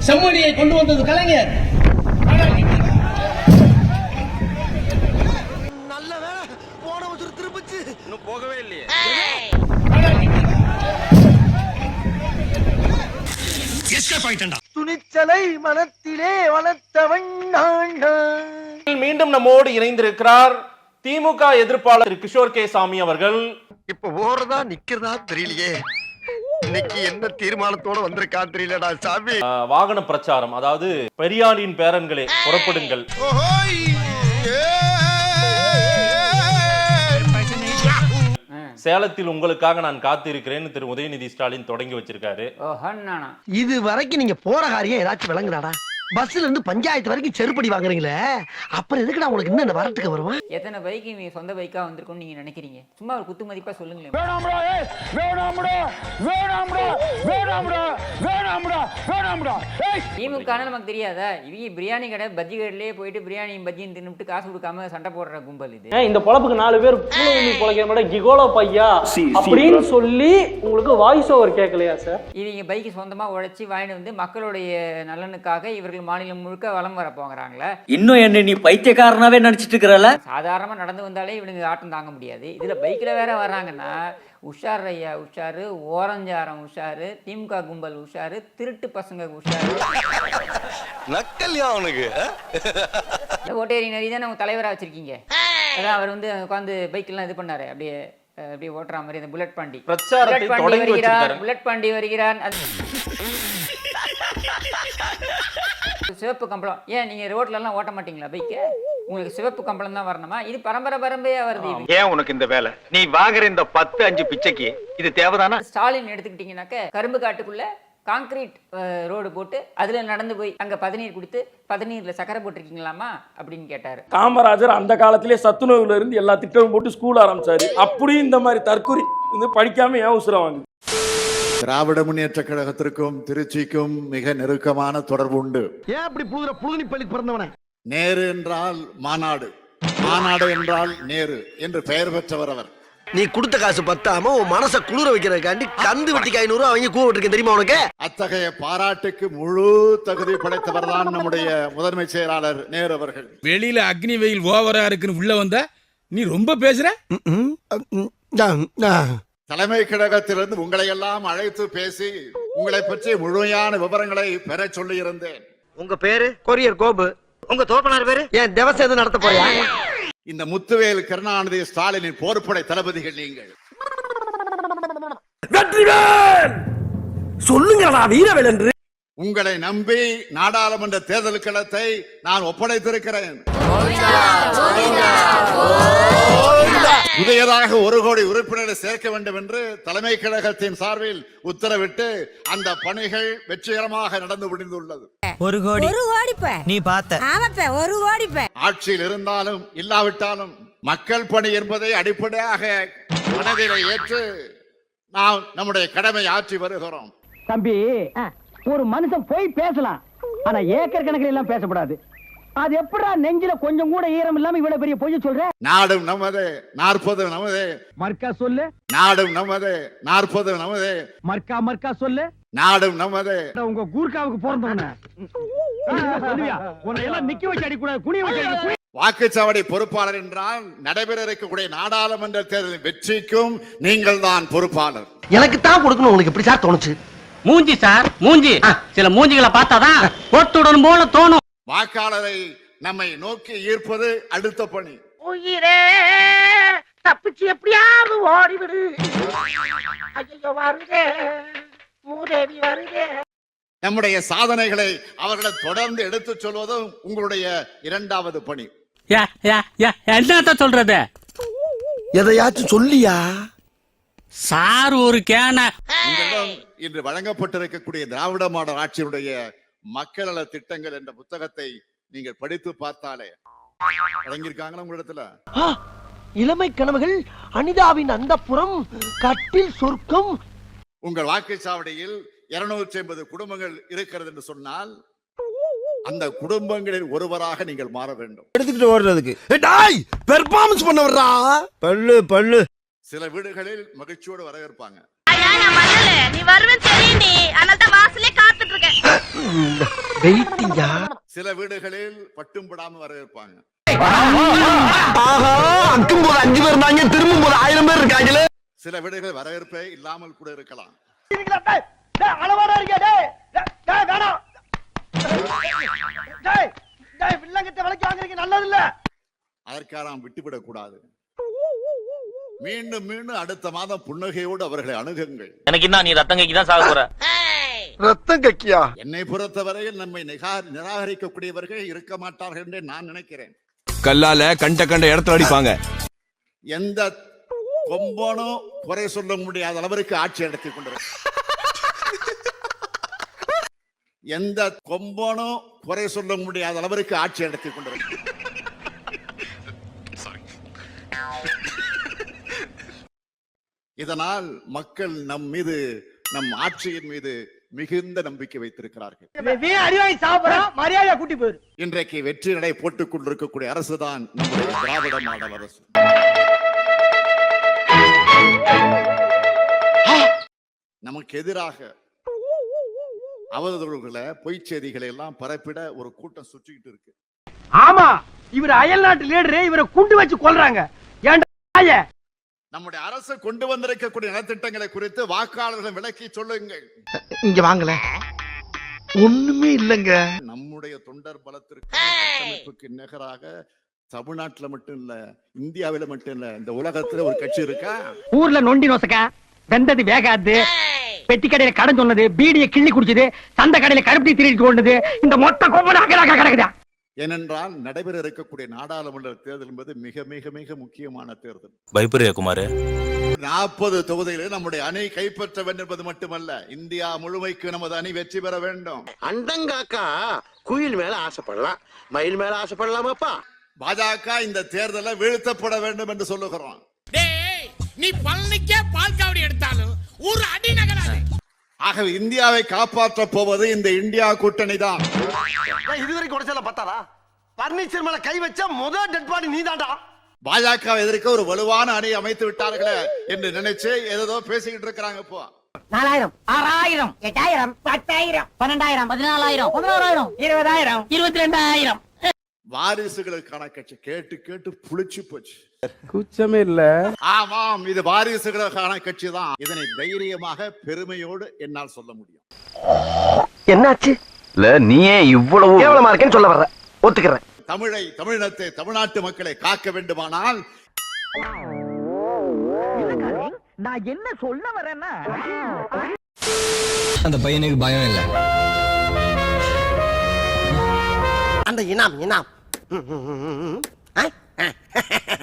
செம்மொழியை கொண்டு வந்தது கலைஞர். நல்ல வேளை போன வருஷம் திரும்பிச்சு இன்னும் போகவே இல்லையே. துணிச்சலை மனத்திலே வளர்த்தவன் மீண்டும் நம்மோடு இணைந்திருக்கிறார் திமுக எதிர்ப்பாளர் கிஷோர் கே சாமி அவர்கள். இப்ப ஓடுறதா நிக்கிறதா தெரியலையே. இன்னைக்கு என்ன தீர்மானத்தோட வந்திருக்கா தெரியலடா சாமி. வாகன பிரச்சாரம், அதாவது பெரியாரின் பேரன்களே புறப்படுங்கள். சேலத்தில் உங்களுக்காக நான் காத்திருக்கிறேன் திரு உதயநிதி ஸ்டாலின் தொடங்கி வச்சிருக்காரு. இது வரைக்கும் நீங்க போற காரியம் ஏதாச்சும் விளங்குறாடா? பஸ்ல இருந்து பஞ்சாயத்து வரைக்கும் செருப்படி வாங்குறீங்களே, அப்புறம் எதுக்குடா உங்களுக்கு இன்னும் வரட்டுக்கு வருமா? எத்தனை பைக்கு நீங்க சொந்த பைக்கா வந்திருக்கும்னு நீங்க நினைக்கிறீங்க? சும்மா ஒரு குத்து மதிப்பா சொல்லுங்களேன். திமுக நமக்கு தெரியாதா? இவங்க பிரியாணி கடை பஜ்ஜி கடையிலேயே போயிட்டு பிரியாணி பஜ்ஜின்னு தின்னுட்டு காசு கொடுக்காம சண்டை போடுற கும்பல் இது. இந்த பொழப்புக்கு 4 பேர் பொழைக்கிற மாதிரி கிகோலோ பையா அப்படின்னு சொல்லி உங்களுக்கு வாய்ஸ் ஓவர் கேட்கலையா சார்? இவங்க பைக்கு சொந்தமா உழைச்சி வாங்கிட்டு வந்து மக்களுடைய நலனுக்காக இவர்கள் மாநிலம் முழுக்க வலம் வர போகிறாங்களே. இன்னும் என்ன நீ பைத்தியக்காரனாவே நினைச்சிட்டு இருக்கிறல? சாதாரணமா நடந்து வந்தாலே இவனுக்கு ஆட்டம் தாங்க முடியாது. இதுல பைக்ல வேற வர்றாங்கன்னா உஷார் ஐயா உஷாரு, ஓரஞ்சாரம் உஷாரு, திமுக கும்பல் உஷாரு, திருட்டு பசங்க உஷாரு. நக்கல்யா அவனுக்கு ஓட்டேரி நரி தான் நம்ம தலைவரா வச்சிருக்கீங்க. அதான் அவர் வந்து உட்காந்து பைக் எல்லாம் இது பண்ணாரு, அப்படியே அப்படியே ஓட்டுற மாதிரி. இந்த புல்லட் பாண்டி புல்லட் பாண்டி வருகிறார். சிவப்பு கம்பளம். ஏன் நீங்க ரோட்ல எல்லாம் ஓட்ட மாட்டீங்களா பைக்கு? உங்களுக்கு சிவப்பு கம்பளம் தான் வரணுமா? இது பரம்பரையா வருது. ஏன் உனக்கு இந்த வேலை? நீ வாங்குற இந்த 10-5 பிச்சைக்கு இது தேவைதானா? ஸ்டாலின் எடுத்துக்கிட்டீங்கன்னாக்க கரும்பு காட்டுக்குள்ள கான்கிரீட் ரோடு போட்டு அதுல நடந்து போய் அங்க பதநீர் குடித்து பதநீர்ல சக்கரை போட்டிருக்கீங்களாமா அப்படின்னு கேட்டாரு. காமராஜர் அந்த காலத்திலே சத்துணவுல இருந்து எல்லா திட்டமும் போட்டு ஸ்கூல் ஆரம்பிச்சாரு. அப்படியும் இந்த மாதிரி தற்கொலை படிக்காம ஏன் உசுரம் வாங்க? திராவிட முன்னேற்ற கழகத்திற்கும் திருச்சிக்கும் மிக நெருக்கமான தொடர்பு உண்டு. ஏன் அப்படி புழுனி பள்ளி பிறந்தவன? நேரு என்றால் மாநாடு, மாநாடு என்றால் நேரு என்று பெயர் பெற்றவர் அவர். நீ கொடுத்த காசு பத்தாம உன் மனசை குளிர வைக்கிறதுக்காண்டி கந்து வெட்டிக்கு 500 அவங்க கூப்பிட்டு தெரியுமா உனக்கு? அத்தகைய பாராட்டுக்கு முழு தகுதி படைத்தவர் தான் நம்முடைய முதன்மை செயலாளர் நேரு அவர்கள். வெளியில அக்னி வெயில் ஓவரா இருக்குன்னு உள்ள வந்த நீ ரொம்ப பேசுற. தலைமை கழகத்திலிருந்து உங்களை எல்லாம் அழைத்து பேசி உங்களை பற்றி முழுமையான விவரங்களை பெற சொல்லி இருந்தேன். உங்க பேரு கொரியர் கோபு, உங்க தோப்பனார் பேரு ஏன் தேவசம் எதுவும் நடத்த போறியா? இந்த முத்துவேல், கருணாநிதி, ஸ்டாலினின் போர்ப்படை தளபதிகள் நீங்கள். வெற்றிவேல் சொல்லுங்கடா வீரவேல் என்று. உங்களை நம்பி நாடாளுமன்ற தேர்தல் களத்தை நான் ஒப்படைத்திருக்கிறேன். புதியதாக 1 கோடி உறுப்பினர்களை சேர்க்க வேண்டும் என்று தலைமை கழகத்தின் சார்பில் உத்தரவிட்டு அந்த பணிகள் வெற்றிகரமாக நடந்து முடிந்துள்ளது. 1 கோடி நீ பார்த்த ஆட்சியில் இருந்தாலும் இல்லாவிட்டாலும் மக்கள் பணி என்பதை அடிப்படையாக மனதில் ஏற்று நாம் நம்முடைய கடமை ஆற்றி வருகிறோம். தம்பி, ஒரு மனுஷன் போய் பேசலாம், ஆனா ஏக்கர் கணக்கில் எல்லாம் பேசக்கூடாது. அது எப்படா நெஞ்சில கொஞ்சம் கூட ஈரம் இல்லாம இவ்வளவு பெரிய பொய் சொல்ற? நாடும் நமது 40 நமது மர்க்கா சொல்லு. நாடும் நமது 40 நமது மர்க்கா சொல்லு. நாடும் நமது. உங்க கூர்க்காவுக்கு பிறந்தவன உன்னை எல்லாம் நிக்க வச்சு அடிக்கூடாது, குனிய வச்சு. வாக்குச்சாவடி பொறுப்பாளர் என்றால் நடைபெற இருக்கக்கூடிய நாடாளுமன்ற தேர்தலின் வெற்றிக்கும் நீங்கள் தான் பொறுப்பாளர். எனக்கு தான் கொடுக்கணும். உங்களுக்கு எப்படி சார் தோணுச்சு? மூஞ்சி சார், மூஞ்சி. சில மூஞ்சிகளை பார்த்தாதான் போட்டுடன் போல தோணும். வாக்காளரை நம்மை நோக்கி ஈர்ப்பது அடுத்த பணி. உயிரே தப்பிச்சு எப்படியாவது ஓடிவிடு. ஐயோ வருதே, மூதேவி வருதே. நம்முடைய சாதனைகளை அவர்களை தொடர்ந்து எடுத்துச் சொல்வதும் உங்களுடைய 2வது பணி. என்னத்த சொல்றது? எதையாச்சும் சொல்லியா சார்? ஒரு கேன உங்களிடம் இன்று வழங்கப்பட்டிருக்கக்கூடிய திராவிட மாடல் ஆட்சியுடைய மக்கள் நல திட்டங்கள் என்ற புத்தகத்தை நீங்கள் படித்து பார்த்தாலே வழங்கியிருக்காங்களா உங்களிடத்துல? இளமை கனவுகள், அனிதாவின் அந்தப்புறம், கட்டில் சொர்க்கம். உங்கள் வாக்குச்சாவடியில் 250 குடும்பங்கள் இருக்கிறது என்று சொன்னால் அந்த குடும்பங்களில் ஒருவராக நீங்கள் மாற வேண்டும். எடுத்துக்கிட்டு ஓடுறதுக்கு பெர்ஃபார்மன்ஸ் பண்ண வர்றா. பல்லு சில வீடுகளில் மகிழ்ச்சியோடு வரவேற்பாங்க. நீ வருவேன் தெரியும், நீ அதனால தான் வாசலே காத்துட்டு இருக்கேன். வெயிட்டியா. சில வீடுகளில் பட்டும் படாம வரவேற்பாங்க. ஆஹா, அக்கும் போது 5 பேர் இருந்தாங்க, திரும்பும் போது 1000 பேர் இருக்காங்களே. சில வீடுகள் வரவேற்பே இல்லாமல் கூட இருக்கலாம். அதற்காக நாம் விட்டுவிடக் கூடாது. மீண்டும் மீண்டும் அடுத்த மாதம் புன்னகையோடு அவர்களை அணுகுங்கள். எனக்கு என்ன நீ ரத்தங்கைக்கு தான் சாக போற? ரத்தம் கக்கியா? என்னை பொறுத்தவரையில் நம்மை நிராகரிக்கக்கூடியவர்கள் இருக்க மாட்டார்கள் என்று நான் நினைக்கிறேன். கல்லால கண்ட இடத்துல அடிப்பாங்க. எந்த கொம்பனும் குறை சொல்ல முடியாத அளவிற்கு ஆட்சி நடத்தி கொண்டிருக்க. எந்த கொம்பனும் குறை சொல்ல முடியாத அளவிற்கு ஆட்சி நடத்தி கொண்டிருக்க. இதனால் மக்கள் நம் ஆட்சியின் மீது மிகுந்த நம்பிக்கை வைத்திருக்கிறார்கள். இன்றைக்கு வெற்றி நடை போட்டுக் கொண்டிருக்கக்கூடிய அரசுதான் நம்முடைய திராவிட மாடல் அரசு. நமக்கு எதிராக அவதூறுகளை பொய் செய்திகளை எல்லாம் பரப்பிட ஒரு கூட்டம் சுற்றிக்கிட்டு இருக்கு. ஆமா, இவர் அயல் நாட்டு லீடரு, இவரை குண்டு வச்சு கொல்றாங்க. நம்முடைய அரசு கொண்டு வந்திருக்கக்கூடிய நலத்திட்டங்களை குறித்து வாக்காளர்கள் விளக்கி சொல்லுங்கள். இங்க வாங்கல, ஒண்ணுமே இல்லங்க. நம்முடைய தொண்டர் பலத்திற்கு நிகராக தமிழ்நாட்டுல மட்டும் இல்ல, இந்தியாவில மட்டும் இல்ல, இந்த உலகத்துல ஒரு கட்சி இருக்கா? ஊர்ல நொண்டி நோசக்கா, வெந்தது வேகாது, பெட்டி கடையில கடன் சொன்னது, பீடிய கிள்ளி குடிச்சது, சந்த கடையில கருப்பி திருடி கொண்டது, இந்த மொத்த கோபம் கிடக்குதா? ஏனென்றால் நடைபெற இருக்கக்கூடிய நாடாளுமன்ற தேர்தல் என்பது மிக மிக மிக முக்கியமான தேர்தல். பயப்படுறியா குமார்? 40 தொகுதிகளில் நம்முடைய அணி கைப்பற்ற வேண்டும் என்பது மட்டுமல்ல, இந்தியா முழுமைக்கு நமது அணி வெற்றி பெற வேண்டும். அண்டங்காக்கா குயில் மேல ஆசைப்படலாம், மயில் மேல ஆசைப்படலாமாப்பா? பாஜக இந்த தேர்தலை வீழ்த்தப்பட வேண்டும் என்று சொல்லுகிறோம். நீ பழனிக்கே பால்காவடி எடுத்தாலும் ஒரு அடி நகராது. ஆகவே இந்தியாவை காப்பாற்ற போவது இந்த இந்தியா கூட்டணி தான். இதுவரைக்கும் உடைச்சல பார்த்தாரா? பர்னிச்சர் மேல கை வச்ச முதல் டெட் பாடி நீதான்டா. பாஜக எதிர்க்க ஒரு வலுவான அணி அமைத்து விட்டார்களே என்று நினைச்சு ஏதோ பேசிக்கிட்டு இருக்கிறாங்க. இப்போ 4000, 6000, 8000, 10000, 12000, 14000, 11000, 20000, 22000. வாரிசுகளுக்கான கட்சி கேட்டு கேட்டு புளிச்சு போச்சு. கூச்சமே இல்ல. ஆமாம், இது வாரிசுகளுக்கான கட்சி தான். இதனை தைரியமாக பெருமையோடு என்னால் சொல்ல முடியும். என்னாச்சு? இல்ல நீயே இவ்வளவு கேவலமா இருக்கேன்னு சொல்ல வர்ற, ஒத்துக்கிறேன். தமிழினத்தை, தமிழ்நாட்டு மக்களை காக்க வேண்டுமானால் நான் என்ன சொல்ல வரேன்னா, அந்த பையனுக்கு பயம் இல்ல. அந்த இனாம்